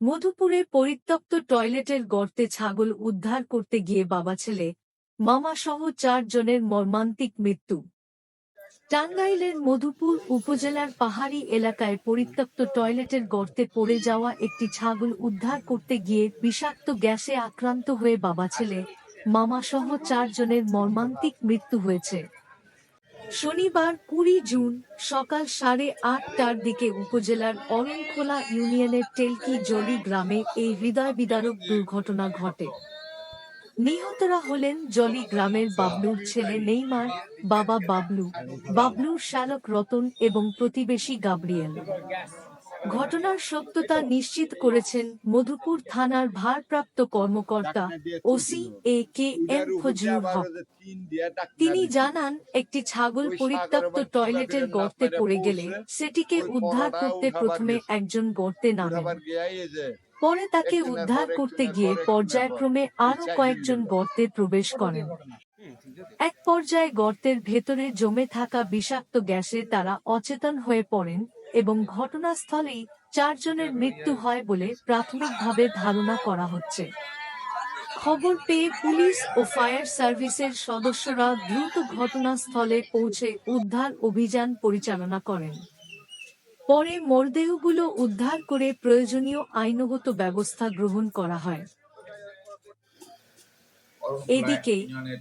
মধুপুরে পরিত্যক্ত টয়লেটের গর্তে ছাগল উদ্ধার করতে গিয়ে বাবা ছেলে মামাসহ ৪ জনের মর্মান্তিক মৃত্যু। টাঙ্গাইলের মধুপুর উপজেলার পাহাড়ি এলাকায় পরিত্যক্ত টয়লেটের গর্তে পড়ে যাওয়া একটি ছাগল উদ্ধার করতে গিয়ে বিষাক্ত গ্যাসে আক্রান্ত হয়ে বাবা ছেলে মামাসহ ৪ জনের মর্মান্তিক মৃত্যু হয়েছে। শনিবার ২০ জুন সকাল ৮:৩০টার দিকে উপজেলার অরণখোলা ইউনিয়নের টেলকি জলি গ্রামে এই হৃদয়বিদারক দুর্ঘটনা ঘটে। নিহতরা হলেন জলি গ্রামের বাবলুর ছেলে নেইমার, বাবা বাবলু, বাবলুর শ্যালক রতন এবং প্রতিবেশী গাব্রিয়েল। ঘটনার সত্যতা নিশ্চিত করেছেন মধুপুর থানার ভারপ্রাপ্ত কর্মকর্তা ওসি এ.কে.এম. ফজলুল হক। তিনি জানান, একটি ছাগল পরিত্যক্ত টয়লেটের গর্তে পড়ে গেলে সেটিকে উদ্ধার করতে প্রথমে একজন গর্তে নামেন। পরে তাকে উদ্ধার করতে গিয়ে পর্যায়ক্রমে আরও কয়েকজন গর্তে প্রবেশ করেন। এক পর্যায়ে গর্তের ভেতরে জমে থাকা বিষাক্ত গ্যাসে তারা অচেতন হয়ে পড়েন এবং ঘটনাস্থলেই ৪ জনের মৃত্যু হয় বলে প্রাথমিকভাবে ধারণা করা হচ্ছে। খবর পেয়ে পুলিশ ও ফায়ার সার্ভিসের সদস্যরা দ্রুত ঘটনাস্থলে পৌঁছে উদ্ধার অভিযান পরিচালনা করেন। পরে মরদেহগুলো উদ্ধার করে প্রয়োজনীয় আইনগত ব্যবস্থা গ্রহণ করা হয়। এদিকে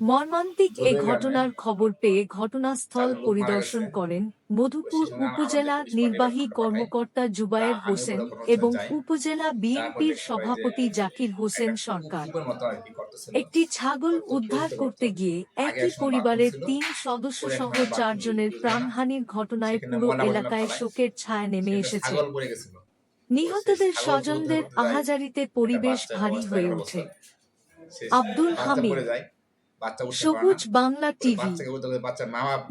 মর্মান্তিক এ ঘটনার খবর পেয়ে ঘটনাস্থল পরিদর্শন করেন মধুপুর উপজেলা নির্বাহী কর্মকর্তা জুবায়ের হোসেন এবং উপজেলা বিএনপির সভাপতি জাকির হোসেন সরকার। একটি ছাগল উদ্ধার করতে গিয়ে একই পরিবারের ৩ সদস্যসহ ৪ জনের প্রাণহানির ঘটনায় পুরো এলাকায় শোকের ছায়া নেমে এসেছে। নিহতদের স্বজনদের আহাজারিতে পরিবেশ ভারী হয়ে ওঠে। আব্দুল হামিদ, সবুজ বাংলা টিভি,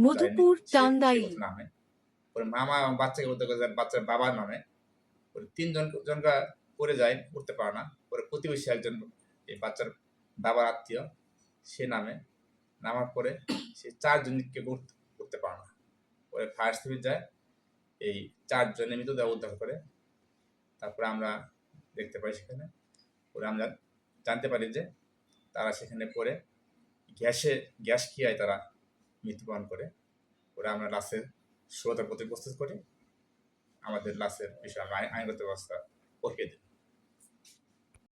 মধুপুর, টাঙ্গাইল। মামা বাচ্চাকে বলতে বাচ্চার বাবার নামে ৩ জনকা পড়ে যায়, উঠতে পারে না। পরে প্রতিবেশী একজন এই বাচ্চার বাবার আত্মীয়, সে নামার পরে সে ৪ জনকে উঠতে পারে না। পরে ফায়ার সার্ভিস যায়, এই ৪ জনের মৃতদেহ উদ্ধার করে। তারপরে আমরা দেখতে পাই সেখানে, পরে আমরা জানতে পারি যে তারা সেখানে পড়ে গ্যাস খেয়ে তারা মৃত্যুবরণ করে। ওরা আমরা লাশের শ্রোতার প্রতি প্রস্তুত করি, আমাদের লাশের বিষয়ে আমরা আইনগত ব্যবস্থা প্রক্রিয়া দিই।